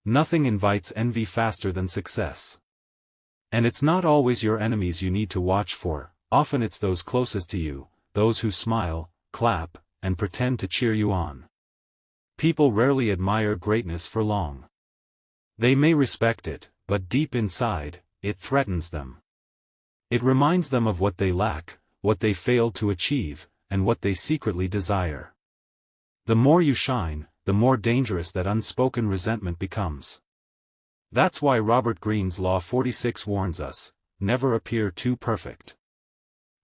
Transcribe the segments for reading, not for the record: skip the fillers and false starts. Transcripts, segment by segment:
Nothing invites envy faster than success. And it's not always your enemies you need to watch for, often it's those closest to you, those who smile, clap, and pretend to cheer you on. People rarely admire greatness for long. They may respect it, but deep inside, it threatens them. It reminds them of what they lack, what they failed to achieve, and what they secretly desire. The more you shine, the more dangerous that unspoken resentment becomes. That's why Robert Greene's Law 46 warns us, never appear too perfect.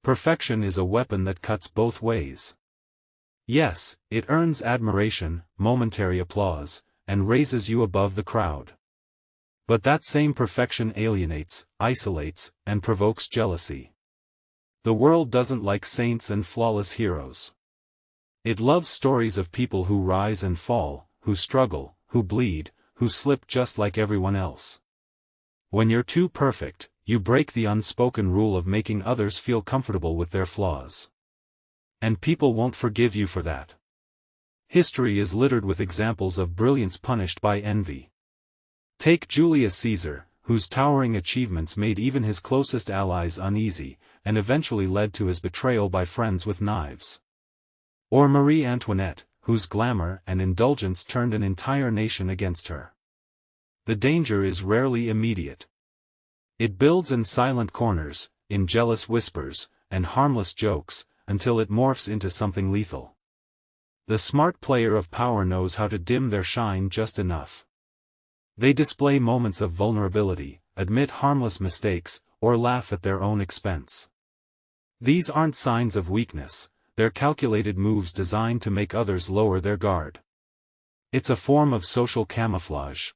Perfection is a weapon that cuts both ways. Yes, it earns admiration, momentary applause, and raises you above the crowd. But that same perfection alienates, isolates, and provokes jealousy. The world doesn't like saints and flawless heroes. It loves stories of people who rise and fall, who struggle, who bleed, who slip just like everyone else. When you're too perfect, you break the unspoken rule of making others feel comfortable with their flaws. And people won't forgive you for that. History is littered with examples of brilliance punished by envy. Take Julius Caesar, whose towering achievements made even his closest allies uneasy, and eventually led to his betrayal by friends with knives. Or Marie Antoinette, whose glamour and indulgence turned an entire nation against her. The danger is rarely immediate. It builds in silent corners, in jealous whispers, and harmless jokes, until it morphs into something lethal. The smart player of power knows how to dim their shine just enough. They display moments of vulnerability, admit harmless mistakes, or laugh at their own expense. These aren't signs of weakness, they're calculated moves designed to make others lower their guard. It's a form of social camouflage.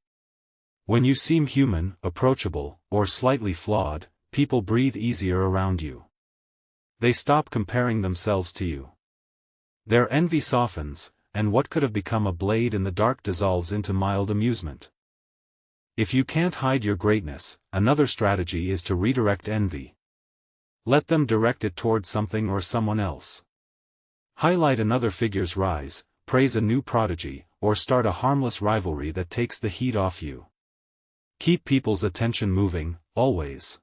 When you seem human, approachable, or slightly flawed, people breathe easier around you. They stop comparing themselves to you. Their envy softens, and what could have become a blade in the dark dissolves into mild amusement. If you can't hide your greatness, another strategy is to redirect envy. Let them direct it towards something or someone else. Highlight another figure's rise, praise a new prodigy, or start a harmless rivalry that takes the heat off you. Keep people's attention moving, always.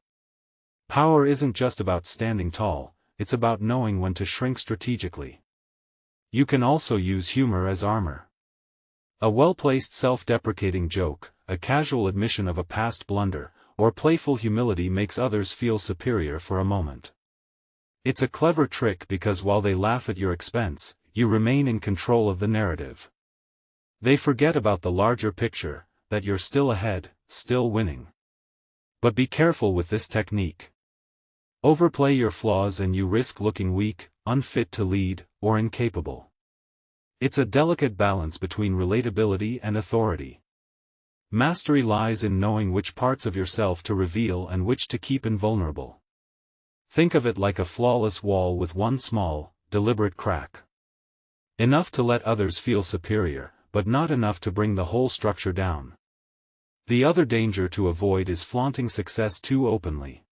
Power isn't just about standing tall, it's about knowing when to shrink strategically. You can also use humor as armor. A well-placed self-deprecating joke, a casual admission of a past blunder, or playful humility makes others feel superior for a moment. It's a clever trick because while they laugh at your expense, you remain in control of the narrative. They forget about the larger picture, that you're still ahead, still winning. But be careful with this technique. Overplay your flaws and you risk looking weak, unfit to lead, or incapable. It's a delicate balance between relatability and authority. Mastery lies in knowing which parts of yourself to reveal and which to keep invulnerable. Think of it like a flawless wall with one small, deliberate crack. Enough to let others feel superior, but not enough to bring the whole structure down. The other danger to avoid is flaunting success too openly.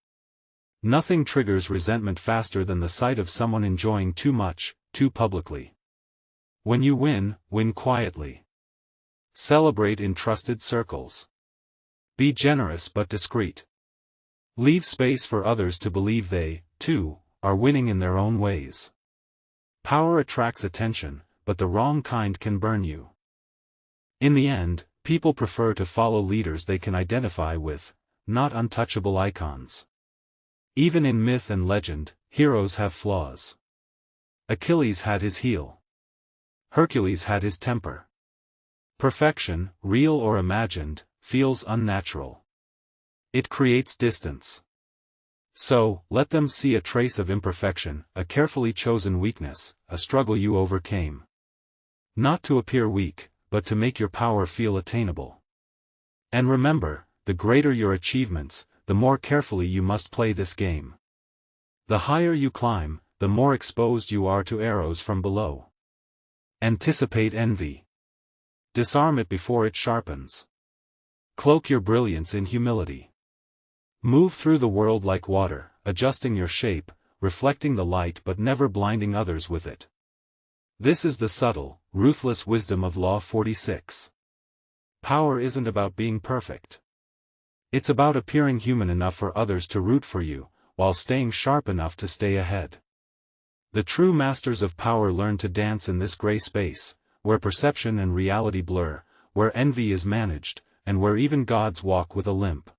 Nothing triggers resentment faster than the sight of someone enjoying too much, too publicly. When you win, win quietly. Celebrate in trusted circles. Be generous but discreet. Leave space for others to believe they, too, are winning in their own ways. Power attracts attention, but the wrong kind can burn you. In the end, people prefer to follow leaders they can identify with, not untouchable icons. Even in myth and legend, heroes have flaws. Achilles had his heel. Hercules had his temper. Perfection, real or imagined, feels unnatural. It creates distance. So, let them see a trace of imperfection, a carefully chosen weakness, a struggle you overcame. Not to appear weak, but to make your power feel attainable. And remember, the greater your achievements, the more carefully you must play this game. The higher you climb, the more exposed you are to arrows from below. Anticipate envy. Disarm it before it sharpens. Cloak your brilliance in humility. Move through the world like water, adjusting your shape, reflecting the light but never blinding others with it. This is the subtle, ruthless wisdom of Law 46. Power isn't about being perfect. It's about appearing human enough for others to root for you, while staying sharp enough to stay ahead. The true masters of power learn to dance in this gray space, where perception and reality blur, where envy is managed, and where even gods walk with a limp.